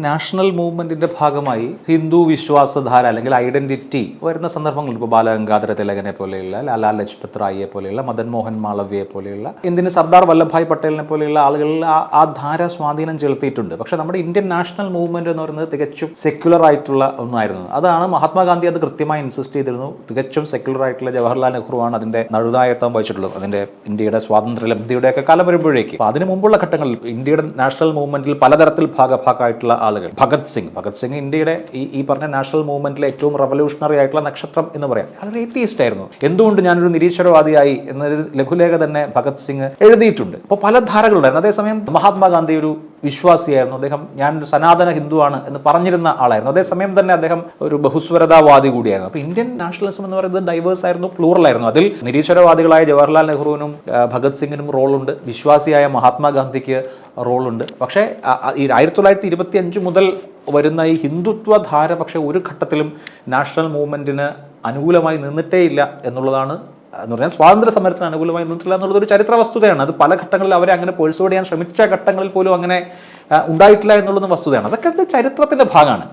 National മൂവ്മെന്റിന്റെ ഭാഗമായി ഹിന്ദു വിശ്വാസധാര അല്ലെങ്കിൽ identity വരുന്ന സന്ദർഭങ്ങൾ ഇപ്പോൾ ബാലഗംഗാധര തിലകനെ പോലെയുള്ള ലാലാ ലജ്പത് റായിയെ പോലെയുള്ള മദൻ മോഹൻ മാളവ്യയെ പോലെയുള്ള എന്തിന് സർദാർ വല്ലഭായ് പട്ടേലിനെ പോലെയുള്ള ആളുകളിൽ ആ ധാര സ്വാധീനം ചെലുത്തിയിട്ടുണ്ട്. പക്ഷെ നമ്മുടെ ഇന്ത്യൻ നാഷണൽ മൂവ്മെന്റ് എന്ന് പറയുന്നത് തികച്ചും സെക്യുലർ ആയിട്ടുള്ള ഒന്നായിരുന്നു. അതാണ് മഹാത്മാഗാന്ധി അത് കൃത്യമായി ഇൻസിസ്റ്റ് ചെയ്തിരുന്നു. തികച്ചും സെക്യുലർ ആയിട്ടുള്ള ജവഹർലാൽ നെഹ്റുവാണ് അതിന്റെ നടുനായകത്വം വഹിച്ചിട്ടുള്ളത്. അതിന്റെ ഇന്ത്യയുടെ സ്വാതന്ത്ര്യ ലബ്ധിയുടെയൊക്കെ കാലം വരുമ്പോഴേക്ക് അതിന് മുമ്പുള്ള ഘട്ടങ്ങളിൽ ഇന്ത്യയുടെ നാഷണൽ മൂവ്മെന്റിൽ പലതരത്തിൽ ഭാഗമായിട്ടുള്ള ആളുകൾ. ഭഗത് സിംഗ് ഇന്ത്യയുടെ ഈ പറഞ്ഞ നാഷണൽ മൂവ്മെന്റിലെ ഏറ്റവും റവല്യൂഷണറി ആയിട്ടുള്ള നക്ഷത്രം എന്ന് പറയാം. വളരെ എത്തിയിസ്റ്റ് ആയിരുന്നു. എന്തുകൊണ്ട് ഞാനൊരു നിരീശ്വരവാദിയായി എന്നൊരു ലഘുലേഖ തന്നെ ഭഗത് സിംഗ് എഴുതിയിട്ടുണ്ട്. അപ്പോൾ പല ധാരകളുണ്ടായിരുന്നു. അതേസമയം മഹാത്മാഗാന്ധി ഒരു വിശ്വാസിയായിരുന്നു. അദ്ദേഹം ഞാനൊരു സനാതന ഹിന്ദുവാണ് എന്ന് പറഞ്ഞിരുന്ന ആളായിരുന്നു. അതേസമയം തന്നെ അദ്ദേഹം ഒരു ബഹുസ്വരതാവാദി കൂടിയായിരുന്നു. അപ്പോൾ ഇന്ത്യൻ നാഷണലിസം എന്ന് പറയുന്നത് ഡൈവേഴ്സ് ആയിരുന്നു, പ്ലൂറൽ ആയിരുന്നു. അതിൽ നിരീശ്വരവാദികളായ ജവഹർലാൽ നെഹ്റുവിനും ഭഗത് സിംഗിനും റോളുണ്ട്, വിശ്വാസിയായ മഹാത്മാഗാന്ധിക്ക് റോളുണ്ട്. പക്ഷേ ഈ 1925 മുതൽ വരുന്ന ഈ ഹിന്ദുത്വ ധാര പക്ഷേ ഒരു ഘട്ടത്തിലും നാഷണൽ മൂവ്മെന്റിന് അനുകൂലമായി നിന്നിട്ടേയില്ല എന്നുള്ളതാണ്. എന്ന് പറഞ്ഞാൽ സ്വാതന്ത്ര്യ സമരത്തിന് അനുകൂലമായി നിന്നിട്ടില്ല എന്നുള്ളതൊരു ചരിത്ര വസ്തുതയാണ്. അത് പല ഘട്ടങ്ങളിൽ അവരെ അങ്ങനെ പേഴ്സുവേഡ് ചെയ്യാൻ ശ്രമിച്ച ഘട്ടങ്ങളിൽ പോലും അങ്ങനെ ഉണ്ടായിട്ടില്ല എന്നുള്ളതും വസ്തുതയാണ്. അതൊക്കെ ചരിത്രത്തിന്റെ ഭാഗമാണ്.